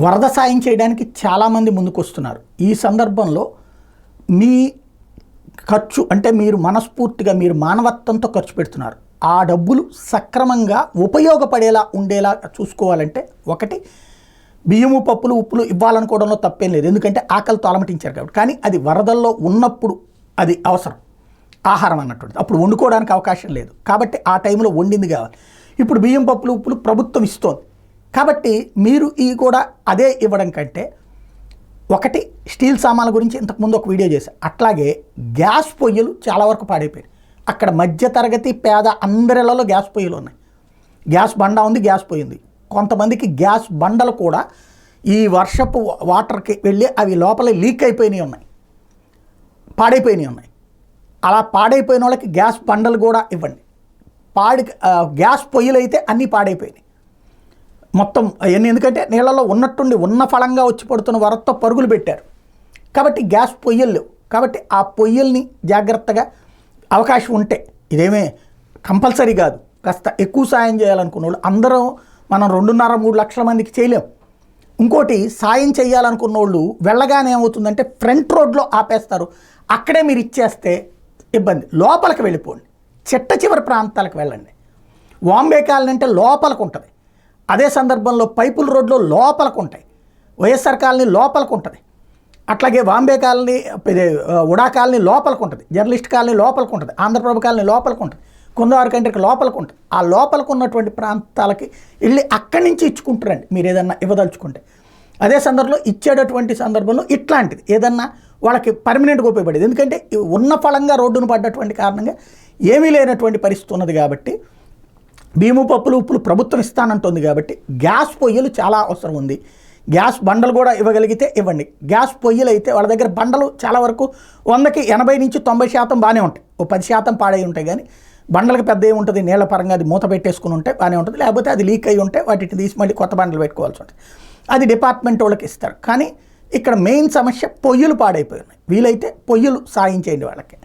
వరద సాయం చేయడానికి చాలామంది ముందుకు వస్తున్నారు. ఈ సందర్భంలో మీ ఖర్చు అంటే మీరు మనస్ఫూర్తిగా మీరు మానవత్వంతో ఖర్చు పెడుతున్నారు. ఆ డబ్బులు సక్రమంగా ఉపయోగపడేలా ఉండేలా చూసుకోవాలంటే ఒకటి బియ్యము పప్పులు ఉప్పులు ఇవ్వాలనుకోవడంలో తప్పేం లేదు, ఎందుకంటే ఆకలితో అలమటించారు కాబట్టి. కానీ అది వరదల్లో ఉన్నప్పుడు అది అవసరం, ఆహారం అన్నటువంటిది. అప్పుడు వండుకోవడానికి అవకాశం లేదు కాబట్టి ఆ టైంలో వండింది కావాలి. ఇప్పుడు బియ్యం పప్పులు ఉప్పులు ప్రభుత్వం ఇస్తోంది కాబట్టి మీరు ఈ కూడా అదే ఇవ్వడం కంటే ఒకటి స్టీల్ సామాన్ల గురించి ఇంతకుముందు ఒక వీడియో చేశాను. అట్లాగే గ్యాస్ పొయ్యిలు చాలా వరకు పాడైపోయాయి. అక్కడ మధ్యతరగతి పేద అందరిలలో గ్యాస్ పొయ్యిలు ఉన్నాయి. గ్యాస్ బండ ఉంది, గ్యాస్ పొయ్యి ఉంది. కొంతమందికి గ్యాస్ బండలు కూడా ఈ వర్షపు వాటర్కి వెళ్ళి అవి లోపల లీక్ అయిపోయినాయి ఉన్నాయి, పాడైపోయినాయి ఉన్నాయి. అలా పాడైపోయిన వాళ్ళకి గ్యాస్ బండలు కూడా ఇవ్వండి. గ్యాస్ పొయ్యిలు అయితే అన్నీ పాడైపోయినాయి మొత్తం అవన్నీ. ఎందుకంటే నీళ్ళలో ఉన్నట్టుండి ఉన్న ఫలంగా వచ్చి పడుతున్న వరదతో పరుగులు పెట్టారు కాబట్టి గ్యాస్ పొయ్యిలు లేవు. కాబట్టి ఆ పొయ్యిల్ని జాగ్రత్తగా అవకాశం ఉంటే, ఇదేమీ కంపల్సరీ కాదు, కాస్త ఎక్కువ సాయం చేయాలనుకున్న వాళ్ళు అందరూ మనం 2.5-3 లక్షల మందికి చేయలేం. ఇంకోటి సాయం చేయాలనుకున్న వాళ్ళు వెళ్ళగానే ఏమవుతుందంటే ఫ్రంట్ రోడ్లో ఆపేస్తారు, అక్కడే మీరు ఇచ్చేస్తే ఇబ్బంది. లోపలికి వెళ్ళిపోండి, చిట్ట చివరి ప్రాంతాలకు వెళ్ళండి. వాంబే కాలనీ అంటే లోపలికి ఉంటుంది, అదే సందర్భంలో పైపుల్ రోడ్లో లోపలికి ఉంటాయి, వైఎస్ఆర్ కాలనీ లోపలికి ఉంటుంది, అట్లాగే వాంబే కాలనీ ఉడా కాలనీ లోపలికి ఉంటుంది, జర్నలిస్ట్ కాలనీ లోపలికి ఉంటుంది, ఆంధ్రప్రభ కాలనీ లోపలికి ఉంటుంది, కుందవారి కంట్రీకి లోపలికి ఉంటుంది. ఆ లోపలికి ఉన్నటువంటి ప్రాంతాలకి వెళ్ళి అక్కడి నుంచి ఇచ్చుకుంటారండి మీరు ఏదన్నా ఇవ్వదలుచుకుంటే. అదే సందర్భంలో ఇచ్చేటటువంటి సందర్భంలో ఇట్లాంటిది ఏదన్నా వాళ్ళకి పర్మనెంట్గా ఉపయోగపడేది. ఎందుకంటే ఉన్న ఫలంగా రోడ్డును పడ్డటువంటి కారణంగా ఏమీ లేనటువంటి పరిస్థితి ఉన్నది కాబట్టి బియ్యము పప్పులు ఉప్పులు ప్రభుత్వం ఇస్తానంటుంది కాబట్టి గ్యాస్ పొయ్యిలు చాలా అవసరం ఉంది. గ్యాస్ బండలు కూడా ఇవ్వగలిగితే ఇవ్వండి. గ్యాస్ పొయ్యిలు అయితే వాళ్ళ దగ్గర బండలు చాలా వరకు 100కి 80-90% బాగానే ఉంటాయి, ఓ 10% పాడై ఉంటాయి. కానీ బండలకు పెద్ద ఏముంటుంది, నీళ్ల పరంగా అది మూత పెట్టేసుకుని ఉంటే బాగానే ఉంటుంది. లేకపోతే అది లీక్ అయ్యి ఉంటే వాటిని తీసి మళ్ళీ కొత్త బండలు పెట్టుకోవాల్సి ఉంటుంది, అది డిపార్ట్మెంట్ వాళ్ళకి ఇస్తారు. కానీ ఇక్కడ మెయిన్ సమస్య పొయ్యిలు పాడైపోయి ఉన్నాయి. వీలైతే పొయ్యిలు సాయం చేయండి వాళ్ళకి.